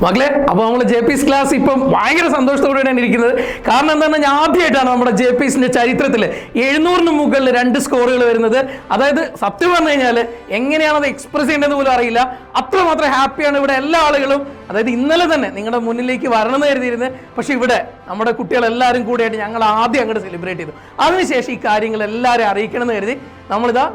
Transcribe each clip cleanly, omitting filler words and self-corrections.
മക്കളെ, അപ്പോൾ നമ്മൾ ജെ പി എസ് ക്ലാസ് ഇപ്പം ഭയങ്കര സന്തോഷത്തോടെയാണ് ഇരിക്കുന്നത്. കാരണം എന്താണ്, ഞാൻ ആദ്യമായിട്ടാണ് നമ്മുടെ ജെ പി എസിന്റെ ചരിത്രത്തിൽ 700 മുകളിൽ 2 സ്കോറുകൾ വരുന്നത്. അതായത് സത്യം പറഞ്ഞു കഴിഞ്ഞാൽ എങ്ങനെയാണത് എക്സ്പ്രസ് ചെയ്യേണ്ടത് പോലും അറിയില്ല. അത്രമാത്രം ഹാപ്പിയാണ് ഇവിടെ എല്ലാ ആളുകളും. അതായത് ഇന്നലെ തന്നെ നിങ്ങളുടെ മുന്നിലേക്ക് വരണമെന്ന് കരുതിയിരുന്നത്, പക്ഷെ ഇവിടെ നമ്മുടെ കുട്ടികളെല്ലാവരും കൂടിയായിട്ട് ഞങ്ങൾ ആദ്യം അങ്ങോട്ട് സെലിബ്രേറ്റ് ചെയ്തു. അതിനുശേഷം ഈ കാര്യങ്ങൾ എല്ലാവരും അറിയിക്കണമെന്ന് കരുതി നമ്മളിതാ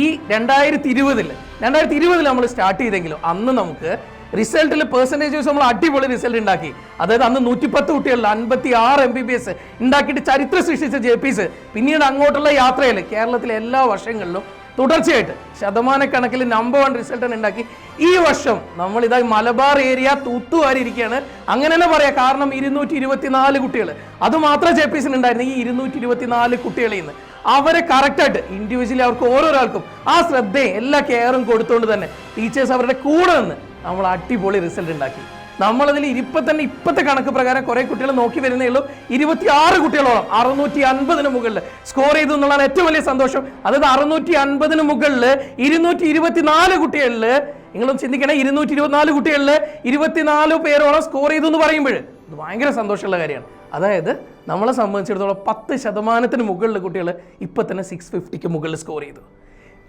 ഈ 2020 നമ്മൾ സ്റ്റാർട്ട് ചെയ്തെങ്കിലും അന്ന് നമുക്ക് റിസൾട്ടിൽ പെർസെൻറ്റേജ് വൈസ് നമ്മൾ അടിപൊളി റിസൾട്ട് ഉണ്ടാക്കി. അതായത് അന്ന് 110 കുട്ടികളിൽ 56 MBBS ഉണ്ടാക്കിയിട്ട് ചരിത്രം സൃഷ്ടിച്ച ജെ പി എസ് പിന്നീട് അങ്ങോട്ടുള്ള യാത്രയിൽ കേരളത്തിലെ എല്ലാ വർഷങ്ങളിലും തുടർച്ചയായിട്ട് ശതമാനക്കണക്കിൽ നമ്പർ 1 റിസൾട്ട് ഉണ്ടാക്കി. ഈ വർഷം നമ്മൾ ഇതാ മലബാർ ഏരിയ തൂത്തുവാരിയിരിക്കുകയാണ്, അങ്ങനെ തന്നെ പറയാം. കാരണം 224 കുട്ടികൾ അത് മാത്രം ജെ പി എസിന് ഉണ്ടായിരുന്നു. ഈ 224 കുട്ടികളിൽ നിന്ന് അവരെ കറക്റ്റായിട്ട് ഇൻഡിവിജ്വലി അവർക്ക് ഓരോരാൾക്കും ആ ശ്രദ്ധയും എല്ലാ കെയറും കൊടുത്തുകൊണ്ട് തന്നെ ടീച്ചേഴ്സ് അവരുടെ കൂടെ നിന്ന് നമ്മൾ അടിപൊളി റിസൾട്ട് ഉണ്ടാക്കി. നമ്മളതിൽ ഇപ്പോഴത്തെ കണക്ക് പ്രകാരം കുറെ കുട്ടികൾ നോക്കി വരുന്നേ ഉള്ളൂ. 26 കുട്ടികളോളം 650 മുകളിൽ സ്കോർ ചെയ്തു എന്നുള്ളതാണ് ഏറ്റവും വലിയ സന്തോഷം. അതായത് 650 മുകളിൽ 224 കുട്ടികളിൽ നിങ്ങളൊന്ന് ചിന്തിക്കണേ, 224 കുട്ടികളിൽ 24 പേരോളം സ്കോർ ചെയ്തു എന്ന് പറയുമ്പോൾ ഇത് ഭയങ്കര സന്തോഷമുള്ള കാര്യമാണ്. അതായത് നമ്മളെ സംബന്ധിച്ചിടത്തോളം 10% മുകളിൽ കുട്ടികൾ ഇപ്പം തന്നെ 650 മുകളിൽ സ്കോർ ചെയ്തു.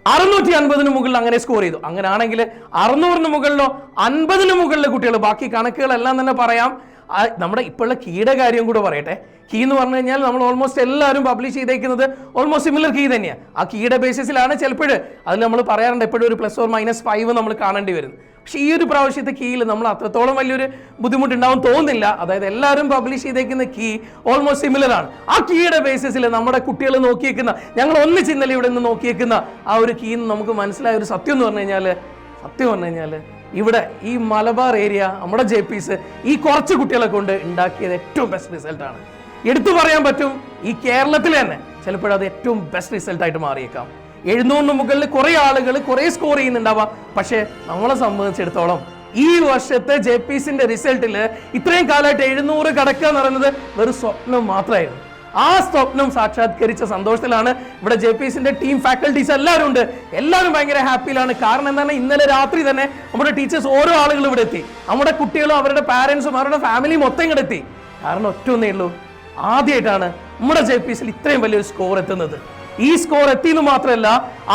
650 മുകളിൽ അങ്ങനെ സ്കോർ ചെയ്തു. അങ്ങനെയാണെങ്കിൽ 600 മുകളിലോ 50 മുകളിലെ കുട്ടികൾ, ബാക്കി കണക്കുകളെല്ലാം തന്നെ പറയാം. നമ്മുടെ ഇപ്പോഴുള്ള കീയുടെ കാര്യം കൂടെ പറയട്ടെ. കീ എന്ന് പറഞ്ഞു കഴിഞ്ഞാൽ നമ്മൾ ഓൾമോസ്റ്റ് എല്ലാവരും പബ്ലിഷ് ചെയ്തേക്കുന്നത് ഓൾമോസ്റ്റ് സിമിലർ കീ തന്നെയാണ്. ആ കീയുടെ ബേസിസിലാണ് ചിലപ്പോൾ അതിൽ നമ്മൾ പറയാറുണ്ട് എപ്പോഴും ഒരു +or -5 നമ്മൾ കാണേണ്ടി വരുന്നത്. പക്ഷേ ഈ ഒരു പ്രാവശ്യത്തെ കീയിൽ നമ്മൾ അത്രത്തോളം വലിയൊരു ബുദ്ധിമുട്ടുണ്ടാവും തോന്നുന്നില്ല. അതായത് എല്ലാവരും പബ്ലിഷ് ചെയ്തേക്കുന്ന കീ ഓൾമോസ്റ്റ് സിമിലർ ആണ്. ആ കീയുടെ ബേസിസിൽ നമ്മുടെ കുട്ടികൾ നോക്കിയേക്കുന്ന, ഞങ്ങൾ ഒന്നിച്ച് ഇന്നലെ ഇവിടെ നിന്ന് നോക്കിയേക്കുന്ന ആ ഒരു കീ നമുക്ക് മനസ്സിലായ ഒരു സത്യം എന്ന് പറഞ്ഞു കഴിഞ്ഞാൽ ഇവിടെ ഈ മലബാർ ഏരിയ നമ്മുടെ ജെ പി എസ് ഈ കുറച്ച് കുട്ടികളെ കൊണ്ട് ഉണ്ടാക്കിയത് ഏറ്റവും ബെസ്റ്റ് റിസൾട്ടാണ്. എടുത്തു പറയാൻ പറ്റും, ഈ കേരളത്തിൽ തന്നെ ചിലപ്പോൾ അത് ഏറ്റവും ബെസ്റ്റ് റിസൾട്ടായിട്ട് മാറിയേക്കാം. 700 മുകളിൽ കുറെ ആളുകൾ കുറെ സ്കോർ ചെയ്യുന്നുണ്ടാവാം. പക്ഷേ നമ്മളെ സംബന്ധിച്ചിടത്തോളം ഈ വർഷത്തെ ജെ പി എസിന്റെ റിസൾട്ടിൽ ഇത്രയും കാലമായിട്ട് 700 കടക്കുക എന്ന് പറയുന്നത് വെറും സ്വപ്നം മാത്രമായിരുന്നു. ആ സ്വപ്നം സാക്ഷാത്കരിച്ച സന്തോഷത്തിലാണ് ഇവിടെ ജെ പി എസിന്റെ ടീം ഫാക്കൽറ്റീസ് എല്ലാവരും ഉണ്ട്. എല്ലാവരും ഭയങ്കര ഹാപ്പിയിലാണ്. കാരണം എന്താണ്, ഇന്നലെ രാത്രി തന്നെ നമ്മുടെ ടീച്ചേഴ്സ് ഓരോ ആളുകൾ ഇവിടെ എത്തി. നമ്മുടെ കുട്ടികളും അവരുടെ പാരൻസും അവരുടെ ഫാമിലിയും മൊത്തം ഇങ്ങോട്ട് എത്തി. കാരണം ഒറ്റൊന്നേ ഉള്ളൂ, ആദ്യമായിട്ടാണ് നമ്മുടെ ജെ പി എസിൽ ഇത്രയും വലിയൊരു സ്കോർ എത്തുന്നത്. ഈ സ്കോർ എത്തിയെന്ന് മാത്രമല്ല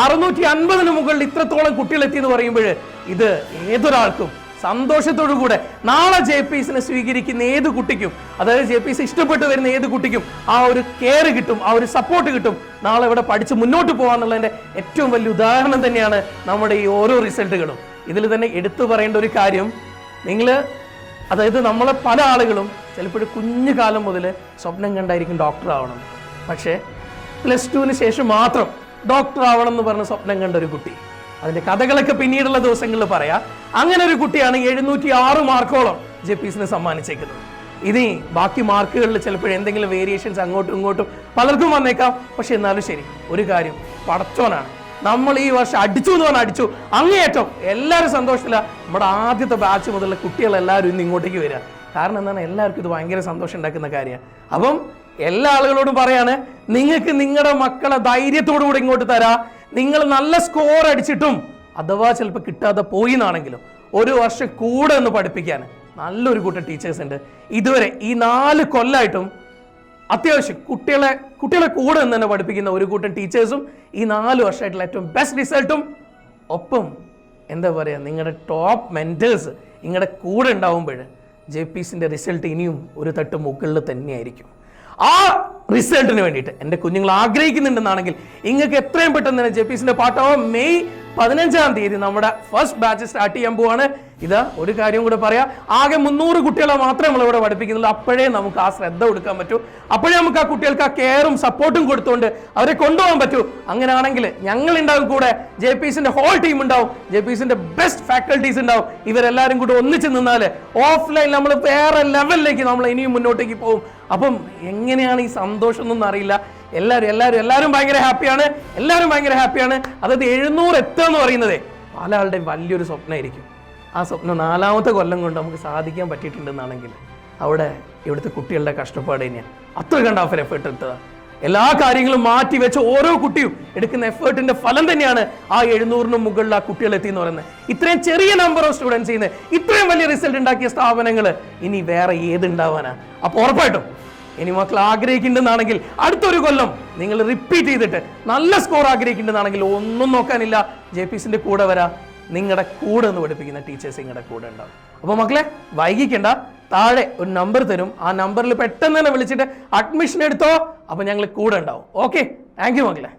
650 മുകളിൽ ഇത്രത്തോളം കുട്ടികൾ എത്തിയെന്ന് പറയുമ്പോൾ ഇത് ഏതൊരാൾക്കും സന്തോഷത്തോടു കൂടെ നാളെ ജെ പി എസിനെ സ്വീകരിക്കുന്ന ഏത് കുട്ടിക്കും, അതായത് ജെ പി എസ് ഇഷ്ടപ്പെട്ടു വരുന്ന ഏത് കുട്ടിക്കും ആ ഒരു കെയർ കിട്ടും, ആ ഒരു സപ്പോർട്ട് കിട്ടും. നാളെ ഇവിടെ പഠിച്ച് മുന്നോട്ട് പോകാന്നുള്ളതിന്റെ ഏറ്റവും വലിയ ഉദാഹരണം തന്നെയാണ് നമ്മുടെ ഈ ഓരോ റിസൾട്ടുകളും. ഇതിൽ തന്നെ എടുത്തു പറയേണ്ട ഒരു കാര്യം, അതായത് നമ്മളെ പല ആളുകളും ചിലപ്പോൾ കുഞ്ഞു കാലം മുതൽ സ്വപ്നം കണ്ടായിരിക്കും ഡോക്ടർ ആവണം. പക്ഷേ +2 ശേഷം മാത്രം ഡോക്ടർ ആവണം എന്ന് പറഞ്ഞ സ്വപ്നം കണ്ട ഒരു കുട്ടി, അതിന്റെ കഥകളൊക്കെ പിന്നീടുള്ള ദിവസങ്ങളിൽ പറയാം. അങ്ങനെ ഒരു കുട്ടിയാണ് 706 മാർക്കോളം ജെ പി എസിന് സമ്മാനിച്ചേക്കുന്നത്. ഇനി ബാക്കി മാർക്കുകളിൽ ചിലപ്പോൾ എന്തെങ്കിലും വേരിയേഷൻസ് അങ്ങോട്ടും ഇങ്ങോട്ടും പലർക്കും വന്നേക്കാം. പക്ഷെ എന്നാലും ശരി, ഒരു കാര്യം, പടച്ചോനാണ്. നമ്മൾ ഈ വർഷം അടിച്ചു എന്ന് പറഞ്ഞാൽ അടിച്ചു, അങ്ങേയറ്റം എല്ലാവരും സന്തോഷത്തില്ല. നമ്മുടെ ആദ്യത്തെ ബാച്ച് മുതലുള്ള കുട്ടികളെല്ലാവരും ഇന്ന് ഇങ്ങോട്ടേക്ക് വരിക. കാരണം എന്താണ്, എല്ലാവർക്കും ഇത് ഭയങ്കര സന്തോഷം ഉണ്ടാക്കുന്ന കാര്യമാണ്. അപ്പം എല്ലാ ആളുകളോടും പറയാണ്, നിങ്ങൾക്ക് നിങ്ങളുടെ മക്കളെ ധൈര്യത്തോടു കൂടി ഇങ്ങോട്ട് തരാം. നിങ്ങൾ നല്ല സ്കോർ അടിച്ചിട്ടും അഥവാ ചിലപ്പോൾ കിട്ടാതെ പോയി എന്നാണെങ്കിലും ഒരു വർഷം കൂടെ ഒന്ന് പഠിപ്പിക്കാൻ നല്ലൊരു കൂട്ടം ടീച്ചേഴ്സ് ഉണ്ട്. ഇതുവരെ ഈ 4 കൊല്ലമായിട്ടും അത്യാവശ്യം കുട്ടികളെ കൂടെ നിന്ന് തന്നെ പഠിപ്പിക്കുന്ന ഒരു കൂട്ടം ടീച്ചേഴ്സും ഈ 4 വർഷമായിട്ടുള്ള ഏറ്റവും ബെസ്റ്റ് റിസൾട്ടും, ഒപ്പം എന്താ പറയുക, നിങ്ങളുടെ ടോപ്പ് മെൻറ്റേഴ്സ് നിങ്ങളുടെ കൂടെ ഉണ്ടാവുമ്പോൾ ജെ പി എസിൻ്റെ റിസൾട്ട് ഇനിയും ഒരു തട്ട് മുകളിൽ തന്നെയായിരിക്കും. ആ റിസൾട്ടിന് വേണ്ടിയിട്ട് എൻ്റെ കുഞ്ഞുങ്ങൾ ആഗ്രഹിക്കുന്നുണ്ടെന്നാണെങ്കിൽ നിങ്ങൾക്ക് എത്രയും പെട്ടെന്ന് തന്നെ ജെ പി എസിന്റെ പാട്ടാവും. മെയ് 15-ാം തീയതി നമ്മുടെ ഫസ്റ്റ് ബാച്ച് സ്റ്റാർട്ട് ചെയ്യാൻ പോവാണ്. ഇതാ ഒരു കാര്യം കൂടെ പറയാം, ആകെ 300 കുട്ടികളെ മാത്രമേ നമ്മളിവിടെ പഠിപ്പിക്കുന്നുള്ളൂ. അപ്പോഴേ നമുക്ക് ആ ശ്രദ്ധ കൊടുക്കാൻ പറ്റൂ, അപ്പോഴേ നമുക്ക് ആ കുട്ടികൾക്ക് ആ കെയറും സപ്പോർട്ടും കൊടുത്തുകൊണ്ട് അവരെ കൊണ്ടുപോകാൻ പറ്റൂ. അങ്ങനെയാണെങ്കിൽ ഞങ്ങൾ ഉണ്ടാവും കൂടെ, ജെ പി എസിന്റെ ഹോൾ ടീം ഉണ്ടാവും, ജെ പി എസിന്റെ ബെസ്റ്റ് ഫാക്കൽറ്റീസ് ഉണ്ടാവും. ഇവരെല്ലാവരും കൂടെ ഒന്നിച്ച് നിന്നാൽ ഓഫ്ലൈൻ നമ്മൾ വേറെ ലെവലിലേക്ക് നമ്മൾ ഇനിയും മുന്നോട്ടേക്ക് പോകും. അപ്പം എങ്ങനെയാണ് ഈ സന്തോഷം എന്നൊന്നും അറിയില്ല. എല്ലാവരും ഭയങ്കര ഹാപ്പിയാണ്. അതായത് 700 എത്തുക എന്ന് പറയുന്നത് പല ആളുടെയും വലിയൊരു സ്വപ്നമായിരിക്കും. ആ സ്വപ്നം 4ാമത്തെ കൊല്ലം കൊണ്ട് നമുക്ക് സാധിക്കാൻ പറ്റിയിട്ടുണ്ടെന്നാണെങ്കിൽ അവിടെ ഇവിടുത്തെ കുട്ടികളുടെ കഷ്ടപ്പാട് തന്നെയാണ്. അത്ര കണ്ട എഫേർട്ട് എടുത്തതാണ്. എല്ലാ കാര്യങ്ങളും മാറ്റി വെച്ച് ഓരോ കുട്ടിയും എടുക്കുന്ന എഫേർട്ടിന്റെ ഫലം തന്നെയാണ് ആ 700-നും മുകളിൽ ആ കുട്ടികൾ എത്തി എന്ന് പറയുന്നത്. ഇത്രയും ചെറിയ നമ്പർ ഓഫ് സ്റ്റുഡൻസിന് ഇത്രയും വലിയ റിസൾട്ട് ഉണ്ടാക്കിയ സ്ഥാപനങ്ങൾ ഇനി വേറെ ഏതുണ്ടാവാനാ? അപ്പോൾ ഉറപ്പായിട്ടും ഇനി മക്കൾ ആഗ്രഹിക്കുന്നുണ്ടെന്നാണെങ്കിൽ അടുത്തൊരു കൊല്ലം നിങ്ങൾ റിപ്പീറ്റ് ചെയ്തിട്ട് നല്ല സ്കോർ ആഗ്രഹിക്കുന്നുണ്ടെന്നാണെങ്കിൽ ഒന്നും നോക്കാനില്ല, JPCന്റെ കൂടെ വരാ. നിങ്ങളുടെ കൂടെ ഒന്ന് പഠിപ്പിക്കുന്ന ടീച്ചേഴ്സ് നിങ്ങളുടെ കൂടെ ഉണ്ടാവും. അപ്പോൾ മക്കളെ വൈകിക്കണ്ട, താഴെ ഒരു നമ്പർ തരും, ആ നമ്പറിൽ പെട്ടെന്ന് തന്നെ വിളിച്ചിട്ട് അഡ്മിഷൻ എടുത്തോ. അപ്പോൾ ഞങ്ങൾ കൂടെ ഉണ്ടാവും. ഓക്കെ, താങ്ക് യു മക്കളെ.